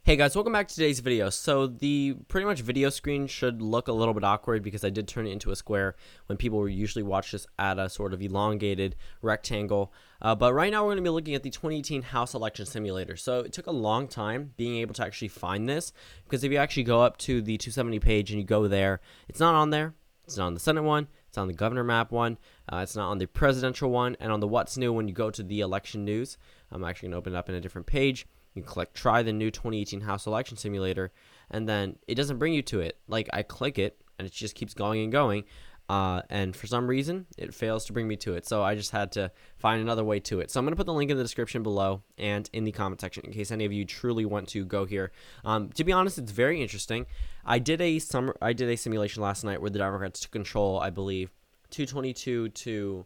Hey guys, welcome back to today's video. So the pretty much video screen should look a little bit awkward because I did turn it into a square when people usually watch this at a sort of elongated rectangle. But right now we're going to be looking at the 2018 House election simulator. So it took a long time being able to actually find this because if you actually go up to the 270 page and you go there, it's not on there. It's not on the Senate one. It's on the governor map one. It's not on the presidential one. And on the what's new, when you go to the election news, I'm actually going to open it up in a different page. You click try the new 2018 House election simulator, and then it doesn't bring you to it. Like, I click it and it just keeps going and going, and for some reason it fails to bring me to it, so I just had to find another way to it. So I'm going to put the link in the description below and in the comment section in case any of you truly want to go here. To be honest, it's very interesting. I did a simulation last night where the Democrats took control, I believe 222 to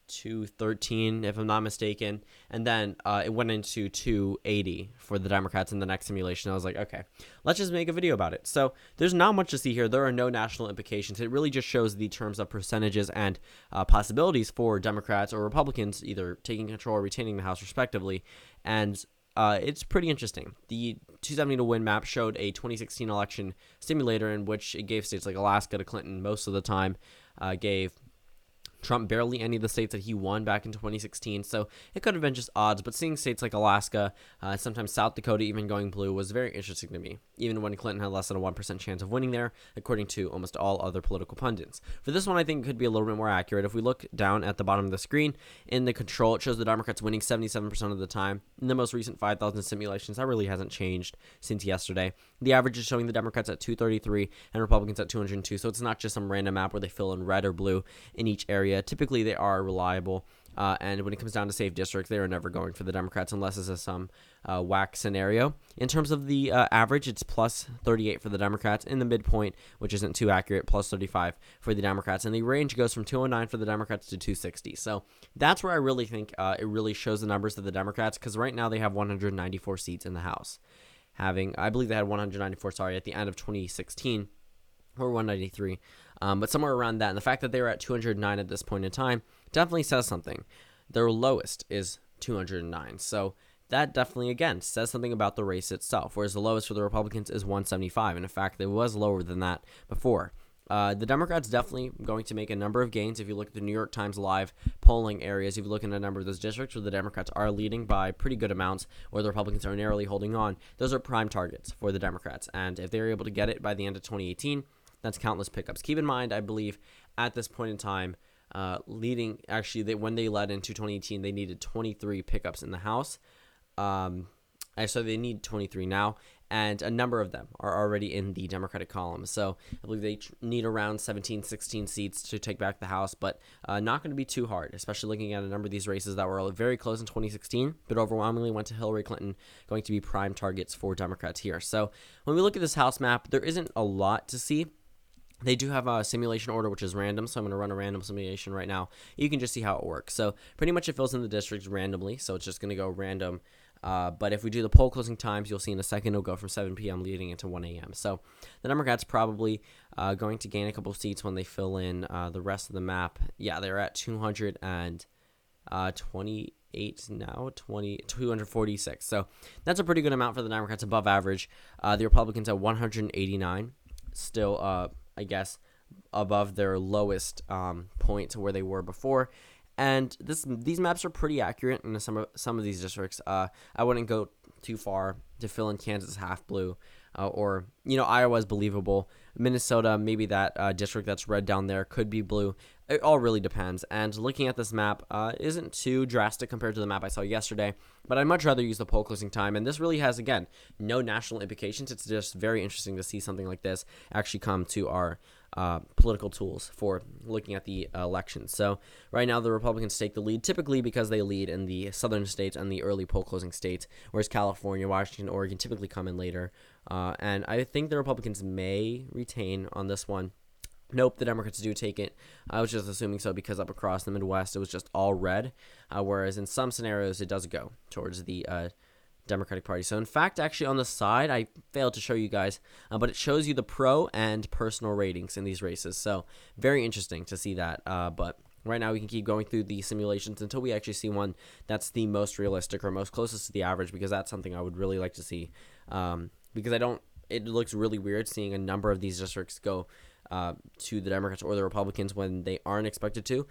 213 if I'm not mistaken, and then it went into 280 for the Democrats in the next simulation. I was like, okay, let's just make a video about it. So there's not much to see here. There are no national implications. It really just shows the terms of percentages and possibilities for Democrats or Republicans either taking control or retaining the House respectively, and it's pretty interesting. The 270 to win map showed a 2016 election simulator in which it gave states like Alaska to Clinton most of the time, gave Trump barely any of the states that he won back in 2016, so it could have been just odds, but seeing states like Alaska, sometimes South Dakota even going blue was very interesting to me, even when Clinton had less than a 1% chance of winning there, according to almost all other political pundits. For this one, I think it could be a little bit more accurate. If we look down at the bottom of the screen, in the control, it shows the Democrats winning 77% of the time. In the most recent 5,000 simulations, that really hasn't changed since yesterday. The average is showing the Democrats at 233 and Republicans at 202, so it's not just some random map where they fill in red or blue in each area. Typically, they are reliable, and when it comes down to safe districts, they are never going for the Democrats unless it's some whack scenario. In terms of the average, it's plus 38 for the Democrats. In the midpoint, which isn't too accurate, plus 35 for the Democrats. And the range goes from 209 for the Democrats to 260. So that's where I really think it really shows the numbers of the Democrats, because right now they have 194 seats in the House. I believe they had 194, at the end of 2016, or 193, but somewhere around that. And the fact that they were at 209 at this point in time definitely says something. Their lowest is 209, so that definitely, again, says something about the race itself, whereas the lowest for the Republicans is 175, and in fact, it was lower than that before. The Democrats definitely going to make a number of gains. If you look at the New York Times live polling areas, if you look at a number of those districts where the Democrats are leading by pretty good amounts, or the Republicans are narrowly holding on, those are prime targets for the Democrats. And if they're able to get it by the end of 2018, that's countless pickups. Keep in mind, I believe, at this point in time, when they led into 2018, they needed 23 pickups in the House. So they need 23 now, and a number of them are already in the Democratic column. So I believe they need around 17, 16 seats to take back the House, but not going to be too hard, especially looking at a number of these races that were very close in 2016, but overwhelmingly went to Hillary Clinton, going to be prime targets for Democrats here. So when we look at this House map, there isn't a lot to see. They do have a simulation order, which is random, so I'm going to run a random simulation right now. You can just see how it works. So pretty much it fills in the districts randomly, so it's just going to go random. But if we do the poll closing times, you'll see in a second it'll go from 7 p.m. leading into 1 a.m. So the Democrats probably going to gain a couple seats when they fill in the rest of the map. Yeah, they're at 228 now, 246. So that's a pretty good amount for the Democrats, above average. The Republicans at 189, still I guess above their lowest point to where they were before. And these maps are pretty accurate in some of these districts. I wouldn't go too far to fill in Kansas half blue, or Iowa's believable. Minnesota, maybe that district that's red down there could be blue. It all really depends. And looking at this map isn't too drastic compared to the map I saw yesterday, but I'd much rather use the poll closing time. And this really has, again, no national implications. It's just very interesting to see something like this actually come to our political tools for looking at the elections. So right now the Republicans take the lead, typically because they lead in the southern states and the early poll closing states, whereas California, Washington, Oregon typically come in later. And I think the Republicans may retain on this one. Nope, the Democrats do take it. I was just assuming so because up across the Midwest it was just all red, whereas in some scenarios it does go towards the Democratic Party. So in fact, actually on the side, I failed to show you guys, but it shows you the pro and personal ratings in these races. So very interesting to see that. But right now we can keep going through the simulations until we actually see one that's the most realistic or most closest to the average, because that's something I would really like to see. Because it looks really weird seeing a number of these districts go to the Democrats or the Republicans when they aren't expected to.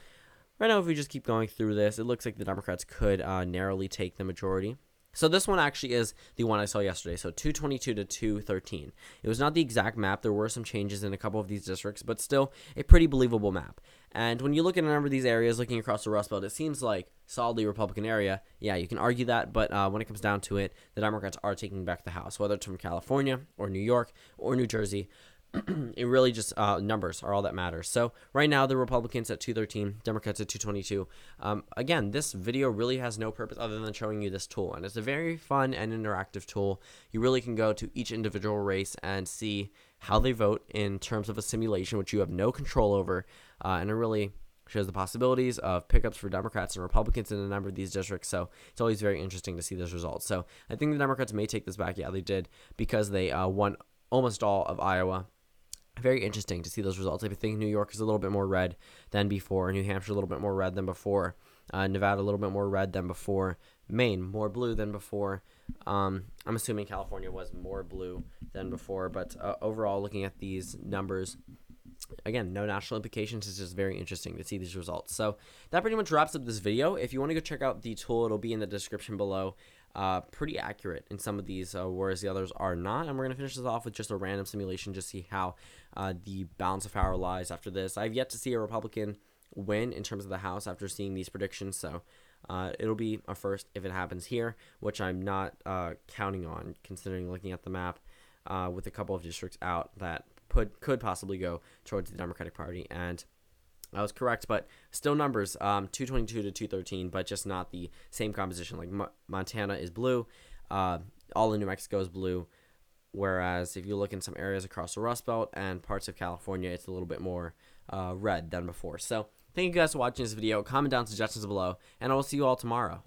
Right now, if we just keep going through this, it looks like the Democrats could narrowly take the majority. So this one actually is the one I saw yesterday. So 222 to 213. It was not the exact map. There were some changes in a couple of these districts, but still a pretty believable map. And when you look at a number of these areas, looking across the Rust Belt, it seems like solidly Republican area. Yeah, you can argue that, but when it comes down to it, the Democrats are taking back the House, whether it's from California or New York or New Jersey. It really just numbers are all that matters. So right now the Republicans at 213, Democrats at 222. Again, this video really has no purpose other than showing you this tool, and it's a very fun and interactive tool. You really can go to each individual race and see how they vote in terms of a simulation, which you have no control over, and it really shows the possibilities of pickups for Democrats and Republicans in a number of these districts. So it's always very interesting to see those results. So I think the Democrats may take this back. Yeah, they did, because they won almost all of Iowa. Very interesting to see those results. I think New York is a little bit more red than before. New Hampshire a little bit more red than before. Nevada a little bit more red than before. Maine more blue than before. I'm assuming California was more blue than before. But overall, looking at these numbers, again, no national implications. It's just very interesting to see these results. So that pretty much wraps up this video. If you want to go check out the tool, it'll be in the description below. Pretty accurate in some of these, whereas the others are not. And we're going to finish this off with just a random simulation, just see how the balance of power lies after this. I've yet to see a Republican win in terms of the House after seeing these predictions, so it'll be a first if it happens here, which I'm not counting on, considering looking at the map with a couple of districts out that could possibly go towards the Democratic Party. And I was correct, but still numbers, 222 to 213, but just not the same composition. Like Montana is blue, all of New Mexico is blue, whereas if you look in some areas across the Rust Belt and parts of California, it's a little bit more red than before. So thank you guys for watching this video. Comment down suggestions below, and I will see you all tomorrow.